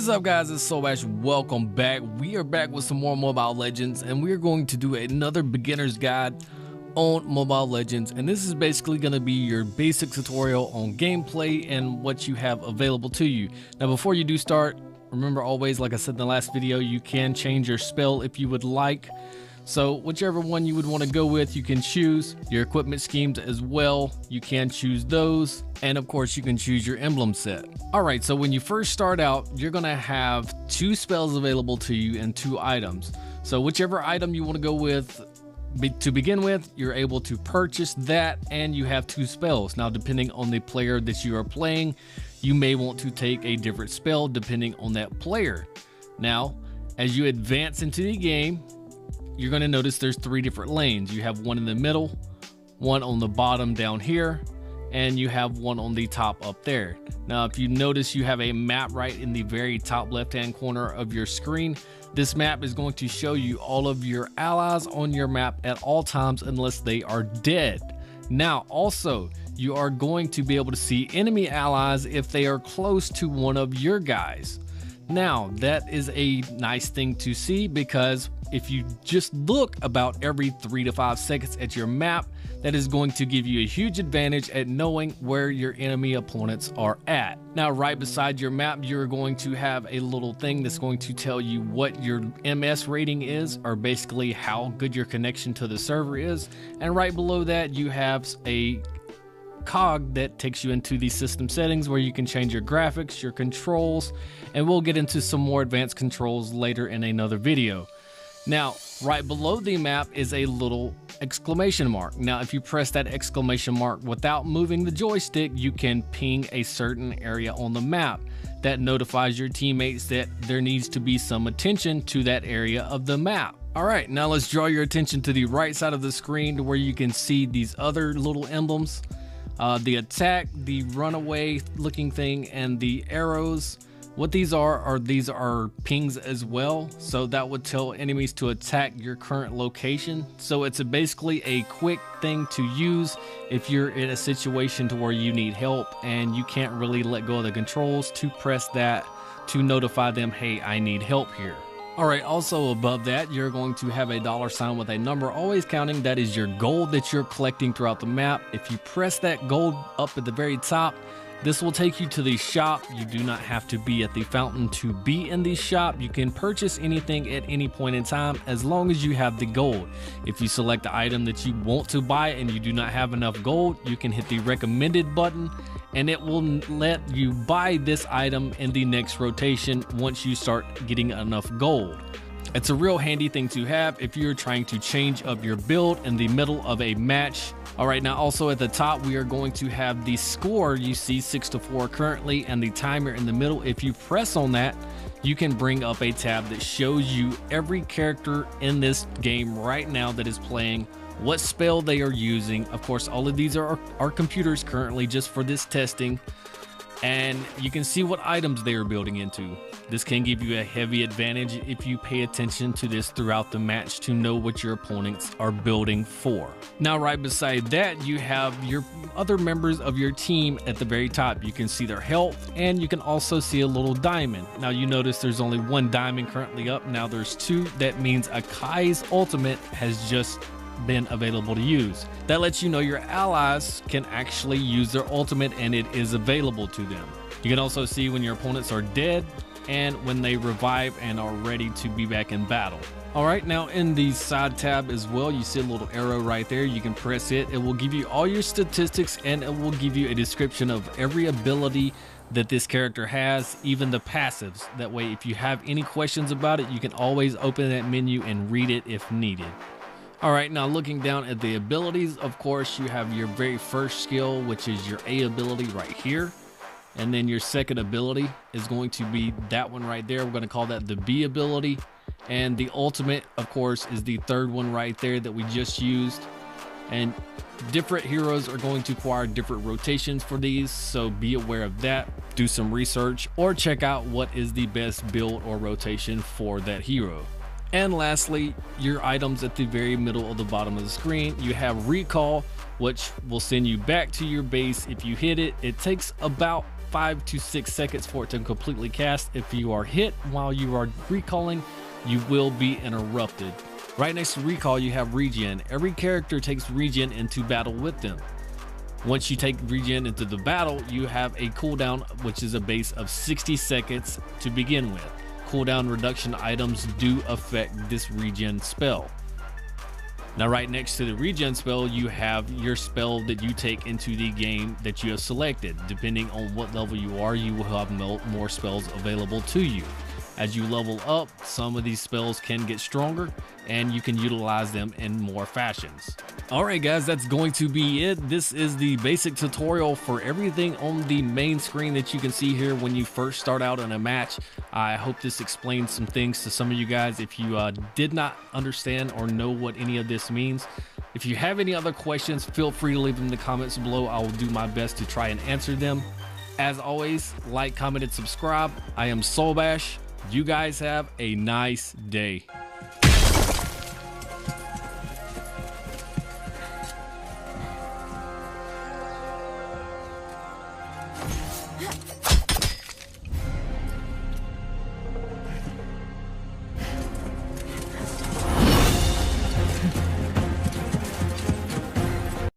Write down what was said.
What is up, guys? It's Sobash. Welcome back. We are back with some more Mobile Legends, and we are going to do another beginner's guide on Mobile Legends. And this is basically going to be your basic tutorial on gameplay and what you have available to you. Now, before you do start, remember always, like I said in the last video, you can change your spell if you would like. So whichever one you would want to go with, you can choose. Your equipment schemes as well, you can choose those. And of course, you can choose your emblem set. All right, so when you first start out, you're gonna have 2 spells available to you and 2 items. So whichever item you want to go with, to begin with, you're able to purchase that, and you have 2 spells. Now, depending on the player that you are playing, you may want to take a different spell depending on that player. Now, as you advance into the game, you're going to notice there's 3 different lanes. You have one in the middle, one on the bottom down here, and you have one on the top up there. Now, if you notice, you have a map right in the very top left-hand corner of your screen. This map is going to show you all of your allies on your map at all times unless they are dead. Now, also, you are going to be able to see enemy allies if they are close to one of your guys. Now, that is a nice thing to see, because if you just look about every 3 to 5 seconds at your map, that is going to give you a huge advantage at knowing where your enemy opponents are at. Now, right beside your map, you're going to have a little thing that's going to tell you what your MS rating is, or basically how good your connection to the server is. And right below that, you have a cog that takes you into the system settings where you can change your graphics, your controls, and we'll get into some more advanced controls later in another video. Now, right below the map is a little exclamation mark. Now, if you press that exclamation mark without moving the joystick, you can ping a certain area on the map. That notifies your teammates that there needs to be some attention to that area of the map. All right, now let's draw your attention to the right side of the screen to where you can see these other little emblems. The attack, the runaway looking thing, and the arrows. What these are pings as well. So that would tell enemies to attack your current location. So it's basically a quick thing to use if you're in a situation to where you need help and you can't really let go of the controls, to press that to notify them, hey, I need help here. All right, also above that, you're going to have a $ with a number always counting. That is your gold that you're collecting throughout the map. If you press that gold up at the very top, this will take you to the shop. You do not have to be at the fountain to be in the shop. You can purchase anything at any point in time as long as you have the gold. If you select the item that you want to buy and you do not have enough gold, you can hit the recommended button and it will let you buy this item in the next rotation once you start getting enough gold. It's a real handy thing to have if you're trying to change up your build in the middle of a match. All right, now also at the top, we are going to have the score. You see 6-4 currently, and the timer in the middle. If you press on that, you can bring up a tab that shows you every character in this game right now that is playing, what spell they are using. Of course, all of these are computers currently just for this testing, and you can see what items they are building into. This can give you a heavy advantage if you pay attention to this throughout the match to know what your opponents are building for. Now, right beside that, you have your other members of your team at the very top. You can see their health, and you can also see a little diamond. Now, you notice there's only 1 diamond currently up. Now there's 2. That means Akai's ultimate has just been available to use. That lets you know your allies can actually use their ultimate and it is available to them. You can also see when your opponents are dead and when they revive and are ready to be back in battle. All right, now in the side tab as well, you see a little arrow right there. You can press it. It will give you all your statistics, and it will give you a description of every ability that this character has, even the passives. That way, if you have any questions about it, you can always open that menu and read it if needed. All right, now looking down at the abilities, of course, you have your very first skill, which is your A ability right here. And then your second ability is going to be that one right there. We're going to call that the B ability. And the ultimate, of course, is the third one right there that we just used. And different heroes are going to require different rotations for these, so be aware of that. Do some research or check out what is the best build or rotation for that hero. And lastly, your items at the very middle of the bottom of the screen. You have recall, which will send you back to your base if you hit it. It takes about 5 to 6 seconds for it to completely cast. If you are hit while you are recalling, you will be interrupted. Right next to recall, you have regen. Every character takes regen into battle with them. Once you take regen into the battle, you have a cooldown, which is a base of 60 seconds to begin with. Cooldown reduction items do affect this regen spell. Now, right next to the regen spell, you have your spell that you take into the game that you have selected. Depending on what level you are, you will have more spells available to you. As you level up, some of these spells can get stronger and you can utilize them in more fashions. Alright guys, that's going to be it. This is the basic tutorial for everything on the main screen that you can see here when you first start out in a match. I hope this explains some things to some of you guys if you did not understand or know what any of this means. If you have any other questions, feel free to leave them in the comments below. I will do my best to try and answer them. As always, like, comment, and subscribe. I am Soulbash. You guys have a nice day.